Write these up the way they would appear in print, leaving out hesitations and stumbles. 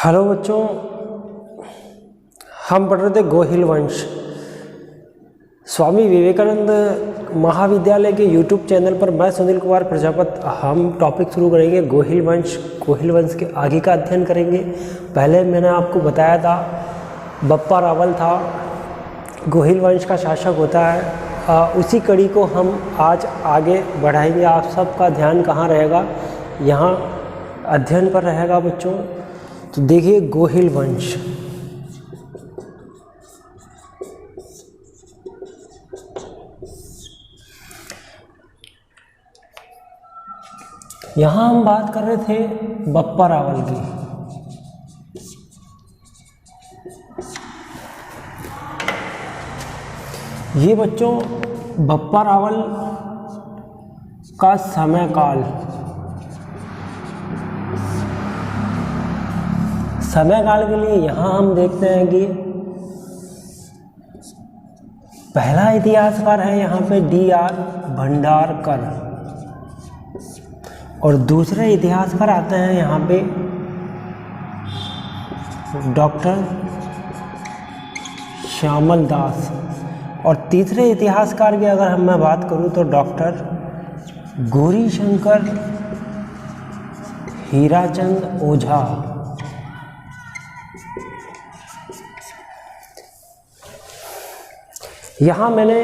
Hello बच्चों, हम पढ़ रहे थे गोहिल वंश। स्वामी विवेकानंद महाविद्यालय के यूट्यूब चैनल पर मैं सुनील कुमार प्रजापत हम टॉपिक शुरू करेंगे गोहिल वंश। गोहिल वंश के आगे का अध्ययन करेंगे। पहले मैंने आपको बताया था बप्पा रावल था, गोहिल वंश का शासक होता है। उसी कड़ी को हम आज आगे बढ़ाएंगे। आप सबका ध्यान कहाँ रहेगा? यहाँ अध्ययन पर रहेगा बच्चों। तो देखिए गोहिल वंश। यहाँ हम बात कर रहे थे बप्पा रावल की। ये बच्चों बप्पा रावल का समय काल के लिए यहाँ हम देखते हैं कि पहला इतिहासकार है यहाँ पे D.R. भंडारकर, और दूसरे इतिहासकार आते हैं यहाँ पे डॉक्टर श्यामल दास, और तीसरे इतिहासकार की अगर मैं बात करूँ तो डॉक्टर गौरीशंकर हीराचंद ओझा। यहाँ मैंने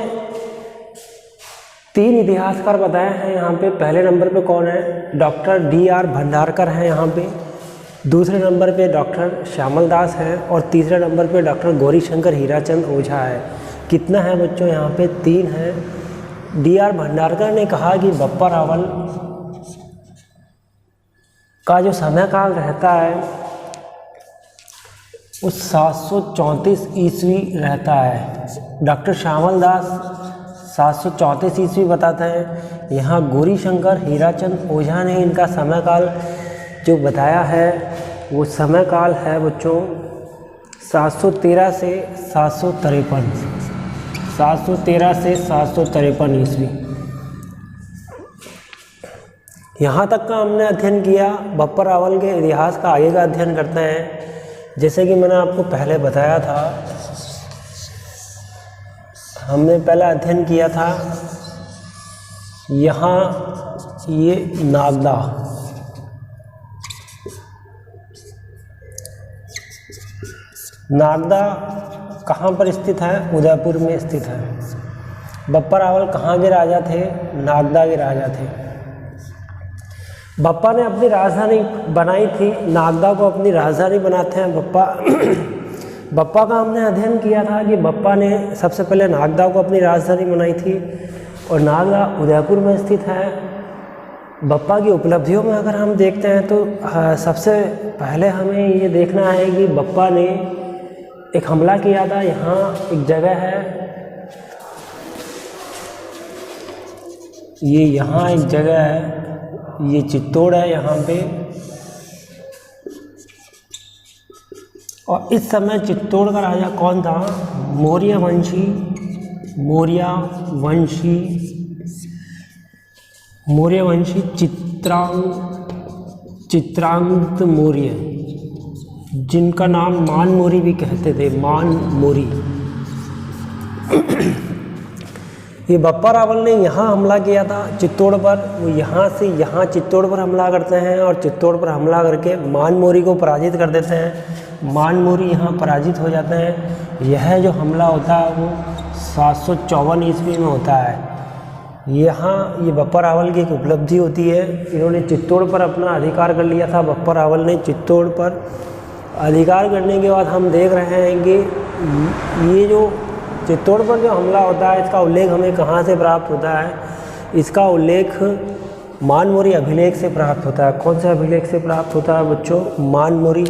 3 इतिहासकार बताए हैं। यहाँ पे पहले नंबर पे कौन है? Doctor D.R. भंडारकर हैं यहाँ पे, दूसरे नंबर पे डॉक्टर श्यामल दास हैं, और तीसरे नंबर पे डॉक्टर गौरीशंकर हीराचंद ओझा है। कितना है बच्चों? यहाँ पे 3 है। D.R. भंडारकर ने कहा कि बप्पा रावल का जो समय काल रहता है वो 734 ईस्वी रहता है। डॉक्टर श्यामल दास 734 ईस्वी बताते हैं। यहाँ गौरीशंकर हीराचंद ओझा ने इनका समय काल जो बताया है वो समय काल है बच्चों 713 से 753, 713 से 753 ईस्वी। यहाँ तक का हमने अध्ययन किया। बप्पा रावल के इतिहास का आगे का अध्ययन करते हैं। जैसे कि मैंने आपको पहले बताया था, हमने पहला अध्ययन किया था यहाँ ये नागदा, नागदा कहाँ पर स्थित है? उदयपुर में स्थित है। बप्पा रावल कहाँ के राजा थे? नागदा के राजा थे। बप्पा ने अपनी राजधानी बनाई थी, नागदा को अपनी राजधानी बनाते हैं बप्पा। बप्पा का हमने अध्ययन किया था कि बप्पा ने सबसे पहले नागदा को अपनी राजधानी बनाई थी, और नागदा उदयपुर में स्थित है। बप्पा की उपलब्धियों में अगर हम देखते हैं तो सबसे पहले हमें ये देखना है कि बप्पा ने एक हमला किया था। यहाँ एक जगह है, ये यहाँ एक जगह है, ये चित्तौड़ है यहाँ पे। और इस समय चित्तौड़ का राजा कौन था? मौर्य वंशी चित्रांगत मौर्य, जिनका नाम मानमौरी भी कहते थे, मानमौरी। ये बप्पा रावल ने यहाँ हमला किया था चित्तौड़ पर। वो यहाँ से यहाँ चित्तौड़ पर हमला करते हैं, और चित्तौड़ पर हमला करके मानमौरी को पराजित कर देते हैं। मानमौरी यहाँ पराजित हो जाते हैं। यह जो हमला होता है वो 754 ईस्वी में होता है। यहाँ ये बप्पा रावल की एक उपलब्धि होती है। इन्होंने चित्तौड़ पर अपना अधिकार कर लिया था। बप्पा रावल ने चित्तौड़ पर अधिकार करने के बाद हम देख रहे हैं कि ये जो चित्तौड़ पर जो हमला होता है इसका उल्लेख हमें कहाँ से प्राप्त होता है? इसका उल्लेख मानमौरी अभिलेख से प्राप्त होता है। कौन से अभिलेख से प्राप्त होता है बच्चों? मानमौरी।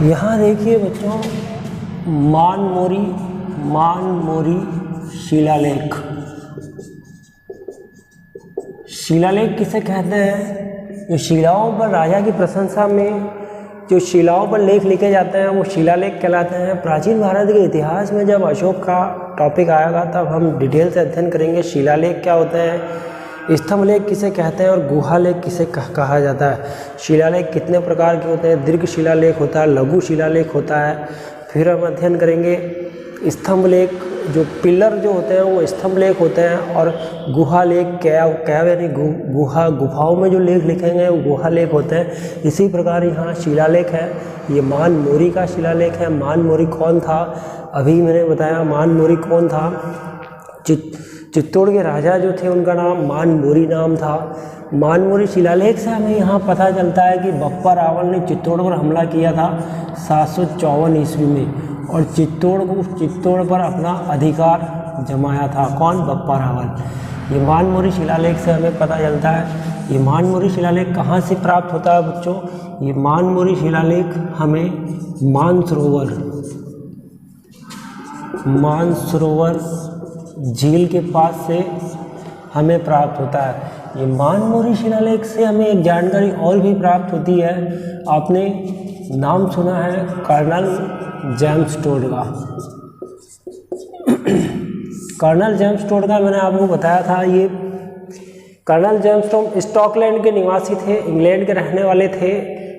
यहाँ देखिए बच्चों, मानमोरी शिलालेख। शिलालेख किसे कहते हैं? जो शिलाओं पर राजा की प्रशंसा में जो शिलाओं पर लेख लिखे जाते हैं वो शिलालेख कहलाते हैं। प्राचीन भारत के इतिहास में जब अशोक का टॉपिक आएगा तब हम डिटेल से अध्ययन करेंगे शिलालेख क्या होते हैं, स्तंभलेख किसे कहते हैं और गुहालेख किसे कहा जाता है। शिलालेख कितने प्रकार के होते हैं? दीर्घ शिलालेख होता है, लघु शिलालेख होता है। फिर हम अध्ययन करेंगे स्तंभलेख, जो पिलर जो होते हैं वो स्तंभलेख होते हैं, और गुहालेख कैव यानी गुफाओं में जो लेख लिखेंगे वो गुहालेख होते हैं। इसी प्रकार यहाँ शिलालेख है, ये मानमोरी का शिलालेख है। मानमोरी कौन था? अभी मैंने बताया मानमोरी कौन था। चित्तौड़ के राजा जो थे उनका नाम मानमोरी नाम था। मानमोरी शिलालेख से हमें यहाँ पता चलता है कि बप्पा रावल ने चित्तौड़ पर हमला किया था 754 ईस्वी में, और चित्तौड़ पर अपना अधिकार जमाया था। कौन? बप्पा रावल। ये मानमोरी शिलालेख से हमें पता चलता है। ये मानमोरी शिलालेख कहाँ से प्राप्त होता है बच्चों? ये मानमोरी शिलालेख हमें मानसरोवर झील के पास से हमें प्राप्त होता है। ये मानमोरी शिलालेख से हमें एक जानकारी और भी प्राप्त होती है। आपने नाम सुना है कर्नल जेम्स टोड का। कर्नल जेम्स टोड का मैंने आपको बताया था। ये कर्नल जेम्स टोड स्कॉटलैंड के निवासी थे, इंग्लैंड के रहने वाले थे।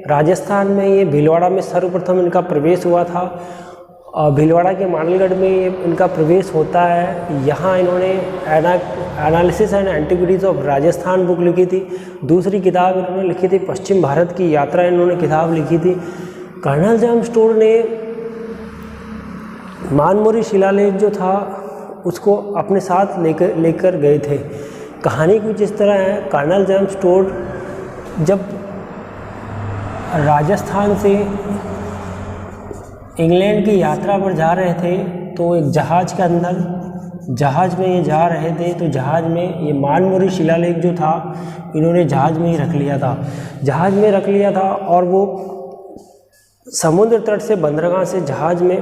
राजस्थान में ये भीलवाड़ा में सर्वप्रथम इनका प्रवेश हुआ था। भीलवाड़ा के मानलगढ़ में इनका प्रवेश होता है। यहाँ इन्होंने analysis and antiquities of Rajasthan book लिखी थी। दूसरी किताब इन्होंने लिखी थी पश्चिम भारत की यात्रा, इन्होंने किताब लिखी थी। कर्नल जेम्स टोड ने मानमोरी शिलालेख जो था उसको अपने साथ लेकर गए थे। कहानी कुछ इस तरह है। कर्नल जेम्स टोड जब राजस्थान से इंग्लैंड की यात्रा पर जा रहे थे तो एक जहाज़ में ये जा रहे थे, तो जहाज़ में ये मानमोरी शिलालेख जो था इन्होंने जहाज़ में ही रख लिया था। और वो समुद्र तट से बंदरगाह से जहाज़ में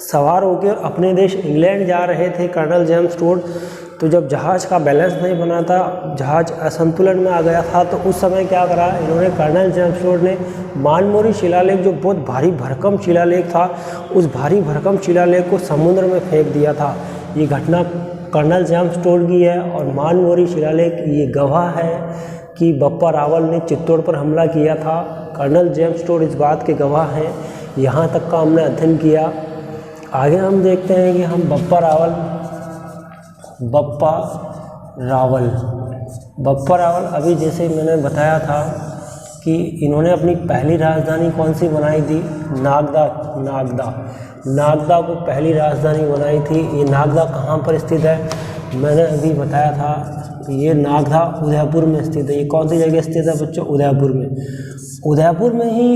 सवार होकर अपने देश इंग्लैंड जा रहे थे कर्नल जेम्स टोड। तो जब जहाज़ का बैलेंस नहीं बना था, जहाज़ असंतुलन में आ गया था, तो उस समय क्या करा इन्होंने, कर्नल जेम्स टोड ने मानमोरी शिलालेख जो बहुत भारी भरकम शिलालेख था, उस भारी भरकम शिलालेख को समुद्र में फेंक दिया था। ये घटना कर्नल जेम्स टोड की है। और मानमोरी शिलालेख ये गवाह है कि बप्पा रावल ने चित्तौड़ पर हमला किया था। कर्नल जेम्स टोड इस बात के गवाह हैं। यहाँ तक का हमने अध्ययन किया। आगे हम देखते हैं कि हम बप्पा रावल अभी जैसे मैंने बताया था कि इन्होंने अपनी पहली राजधानी कौन सी बनाई थी? नागदा को पहली राजधानी बनाई थी। ये नागदा कहाँ पर स्थित है? मैंने अभी बताया था कि ये नागदा उदयपुर में स्थित है। ये कौन सी जगह स्थित है बच्चों? उदयपुर में ही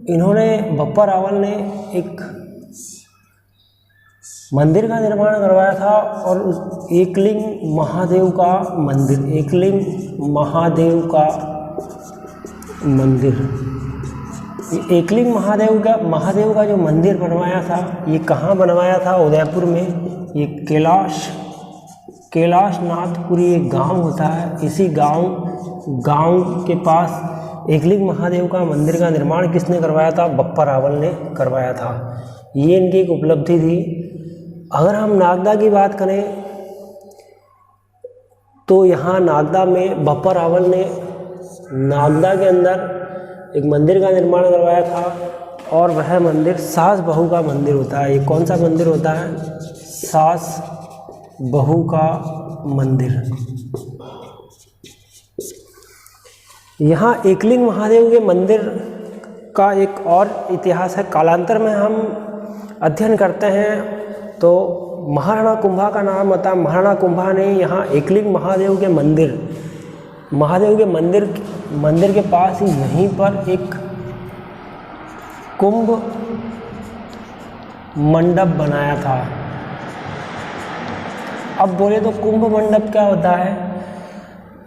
इन्होंने, बप्पा रावल ने एक मंदिर का निर्माण करवाया था, और उस एकलिंग महादेव का महादेव का जो मंदिर बनवाया था, ये कहाँ बनवाया था? उदयपुर में। ये कैलाशनाथपुरी एक गांव होता है। इसी गांव के पास एकलिंग महादेव का मंदिर का निर्माण किसने करवाया था? बप्पा रावल ने करवाया था। ये इनकी एक उपलब्धि थी। अगर हम नागदा की बात करें तो यहाँ नागदा में बप्पा रावल ने नागदा के अंदर एक मंदिर का निर्माण करवाया था, और वह मंदिर सास बहू का मंदिर होता है। ये कौन सा मंदिर होता है? सास बहू का मंदिर। यहाँ एकलिंग महादेव के मंदिर का एक और इतिहास है। कालांतर में हम अध्ययन करते हैं तो महाराणा कुंभा का नाम आता है। महाराणा कुंभा ने यहाँ एकलिंग महादेव के मंदिर के पास ही यहीं पर एक कुंभ मंडप बनाया था। अब बोले तो कुंभ मंडप क्या होता है?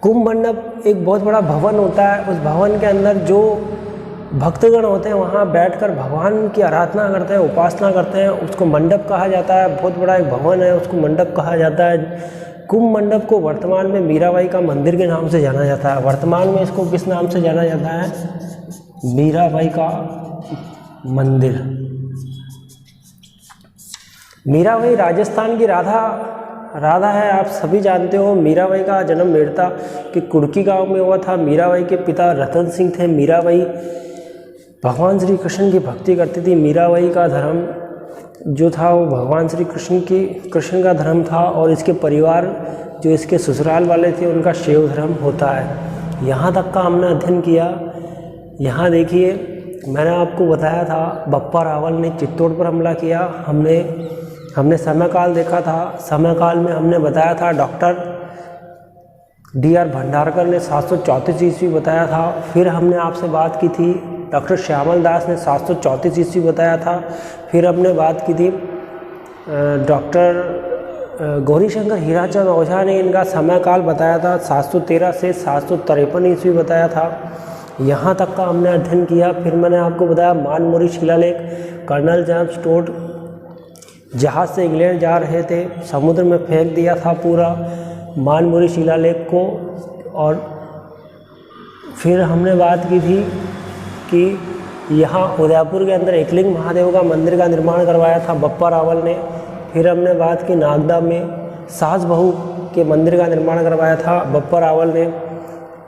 कुंभ मंडप एक बहुत बड़ा भवन होता है। उस भवन के अंदर जो भक्तगण होते हैं वहाँ बैठकर भगवान की आराधना करते हैं, उपासना करते हैं। उसको मंडप कहा जाता है, बहुत बड़ा एक भवन है, उसको मंडप कहा जाता है। कुंभ मंडप को वर्तमान में मीराबाई का मंदिर के नाम से जाना जाता है। वर्तमान में इसको किस नाम से जाना जाता है? मीराबाई का मंदिर। मीराबाई राजस्थान की राधा है, आप सभी जानते हो। मीराबाई का जन्म मेड़ता के कुड़की गांव में हुआ था। मीराबाई के पिता रतन सिंह थे। मीराबाई भगवान श्री कृष्ण की भक्ति करती थी। मीराबाई का धर्म जो था वो भगवान श्री कृष्ण का धर्म था, और इसके परिवार जो इसके ससुराल वाले थे उनका शैव धर्म होता है। यहाँ तक का हमने अध्ययन किया। यहाँ देखिए, मैंने आपको बताया था बप्पा रावल ने चित्तौड़ पर हमला किया। हमने समय काल देखा था। समय काल में हमने बताया था डॉक्टर D.R. भंडारकर ने 734 ईस्वी बताया था। फिर हमने आपसे बात की थी डॉक्टर श्यामल दास ने 734 ईस्वी बताया था। फिर हमने बात की थी डॉक्टर गौरीशंकर हीराचंद ओझा ने इनका समय काल बताया था 713 से 753 ईस्वी बताया था। यहाँ तक का हमने अध्ययन किया। फिर मैंने आपको बताया मानमोरी शिलालेख, कर्नल जेम्स टोड जहाज़ से इंग्लैंड जा रहे थे, समुद्र में फेंक दिया था पूरा मानमोरी शिलालेख को। और फिर हमने बात की थी कि यहाँ उदयपुर के अंदर एकलिंग महादेव का मंदिर का निर्माण करवाया था बप्पा रावल ने। फिर हमने बात की नागदा में सास बहू के मंदिर का निर्माण करवाया था बप्पा रावल ने।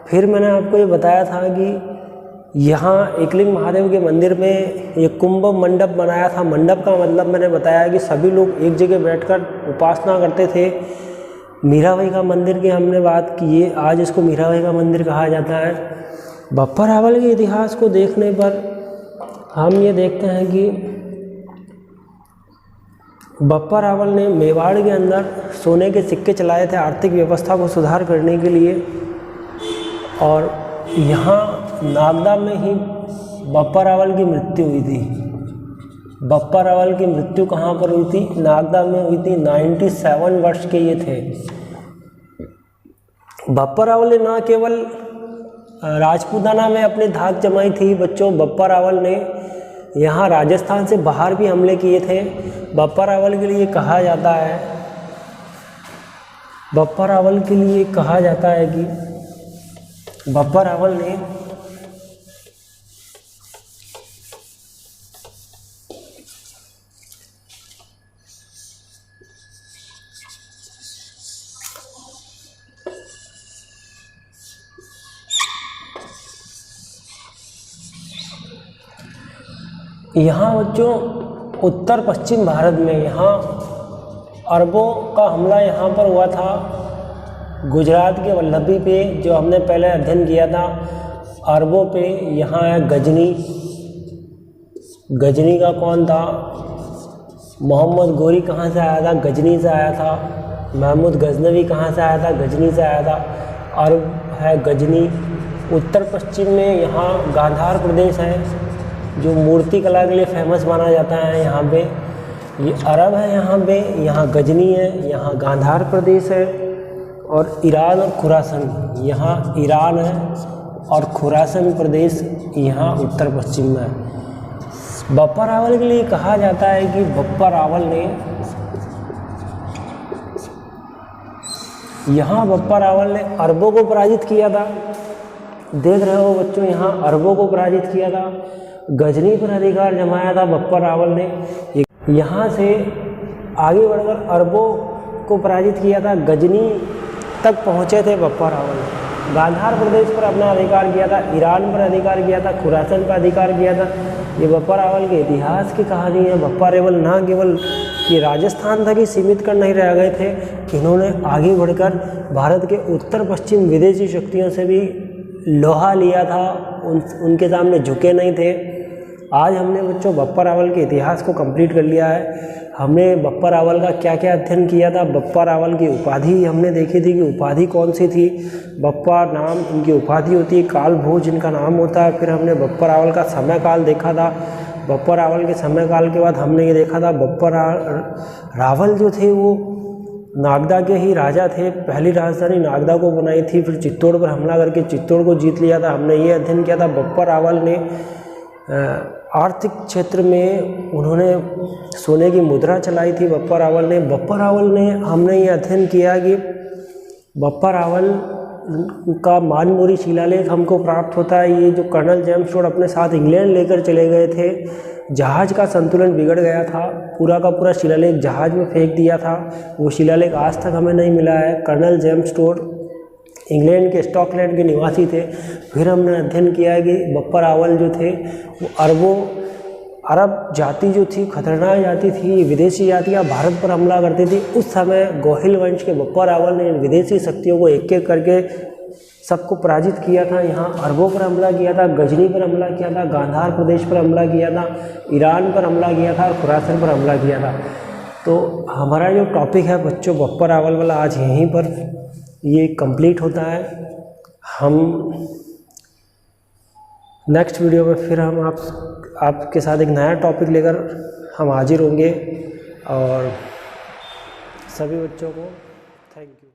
फिर मैंने आपको ये बताया था कि यहाँ एकलिंग महादेव के मंदिर में एक कुंभ मंडप बनाया था। मंडप का मतलब मैंने बताया कि सभी लोग एक जगह बैठकर उपासना करते थे। मीराबाई का मंदिर की हमने बात की है, आज इसको मीराबाई का मंदिर कहा जाता है। बप्पा रावल के इतिहास को देखने पर हम ये देखते हैं कि बप्पा रावल ने मेवाड़ के अंदर सोने के सिक्के चलाए थे आर्थिक व्यवस्था को सुधार करने के लिए। और यहाँ नागदा में ही बप्पा रावल की मृत्यु हुई थी। बप्पा रावल की मृत्यु कहाँ पर हुई थी? नागदा में हुई थी। 97 वर्ष के ये थे। बप्पा रावल ने न केवल राजपूताना में अपनी धाक जमाई थी बच्चों, बप्पा रावल ने यहाँ राजस्थान से बाहर भी हमले किए थे। बप्पा रावल के लिए कहा जाता है कि बप्पा रावल ने यहाँ बच्चों उत्तर पश्चिम भारत में यहाँ अरबों का हमला यहाँ पर हुआ था। गुजरात के वल्लभी पे जो हमने पहले अध्ययन किया था, अरबों पे यहाँ है गजनी। गजनी का कौन था? मोहम्मद गोरी कहाँ से आया था? गजनी से आया था। महमूद गजनवी कहाँ से आया था? गजनी से आया था। अरब है गजनी। उत्तर पश्चिम में यहाँ गांधार प्रदेश है जो मूर्ति कला के लिए फेमस माना जाता है। यहाँ पे ये अरब है, यहाँ गजनी है, यहाँ गांधार प्रदेश है। और ईरान और खुरासन, यहाँ ईरान है और खुरासन प्रदेश यहाँ उत्तर पश्चिम में है। बप्पा रावल के लिए कहा जाता है कि बप्पा रावल ने अरबों को पराजित किया था। देख रहे हो बच्चों, यहाँ अरबों को पराजित किया था। गजनी पर अधिकार जमाया था बप्पा रावल ने। यहाँ से आगे बढ़कर अरबों को पराजित किया था। गजनी तक पहुँचे थे बप्पा रावल। गांधार प्रदेश पर अपना अधिकार किया था, ईरान पर अधिकार किया था, खुरासन पर अधिकार किया था। ये बप्पा रावल के इतिहास की कहानी है। बप्पा रावल ना केवल ये राजस्थान तक ही सीमित कर नहीं रह गए थे, इन्होंने आगे बढ़कर भारत के उत्तर पश्चिम विदेशी शक्तियों से भी लोहा लिया था, उनके सामने झुके नहीं थे। आज हमने बच्चों बप्पा रावल के इतिहास को कंप्लीट कर लिया है। हमने बप्पा रावल का क्या क्या अध्ययन किया था। बप्पा रावल की उपाधि हमने देखी थी कि उपाधि कौन सी थी। बप्पा नाम इनकी उपाधि होती है, काल भोज इनका नाम होता है। फिर हमने बप्पा रावल का समय काल देखा था। बप्पा रावल के समय काल के बाद हमने ये देखा था बप्पा रावल जो थे वो नागदा के ही राजा थे। पहली राजधानी नागदा को बनाई थी, फिर चित्तौड़ पर हमला करके चित्तौड़ को जीत लिया था। हमने ये अध्ययन किया था बप्पा रावल ने आर्थिक क्षेत्र में उन्होंने सोने की मुद्रा चलाई थी बप्पा रावल ने। बप्पा रावल ने हमने ये अध्ययन किया कि बप्पा रावल का मानमोरी शिलालेख हमको प्राप्त होता है। ये जो कर्नल जेम्स टोड अपने साथ इंग्लैंड लेकर चले गए थे, जहाज़ का संतुलन बिगड़ गया था, पूरा का पूरा शिलालेख जहाज़ में फेंक दिया था। वो शिलालेख आज तक हमें नहीं मिला है। कर्नल जेम्स टोड इंग्लैंड के स्कॉटलैंड के निवासी थे। फिर हमने अध्ययन किया है कि बप्पा रावल जो थे वो अरब जाति जो थी, खतरनाक जाति थी, विदेशी जातियाँ भारत पर हमला करती थी। उस समय गोहिल वंश के बप्पा रावल ने इन विदेशी शक्तियों को एक एक करके सबको पराजित किया था। यहाँ अरबों पर हमला किया था, गजनी पर हमला किया था, गांधार प्रदेश पर हमला किया था, ईरान पर हमला किया था और खुरासन पर हमला किया था। तो हमारा जो टॉपिक है बच्चों बप्पा रावल वाला आज यहीं पर ये कंप्लीट होता है। हम नेक्स्ट वीडियो में फिर हम आपके साथ एक नया टॉपिक लेकर हम हाजिर होंगे। और सभी बच्चों को थैंक यू।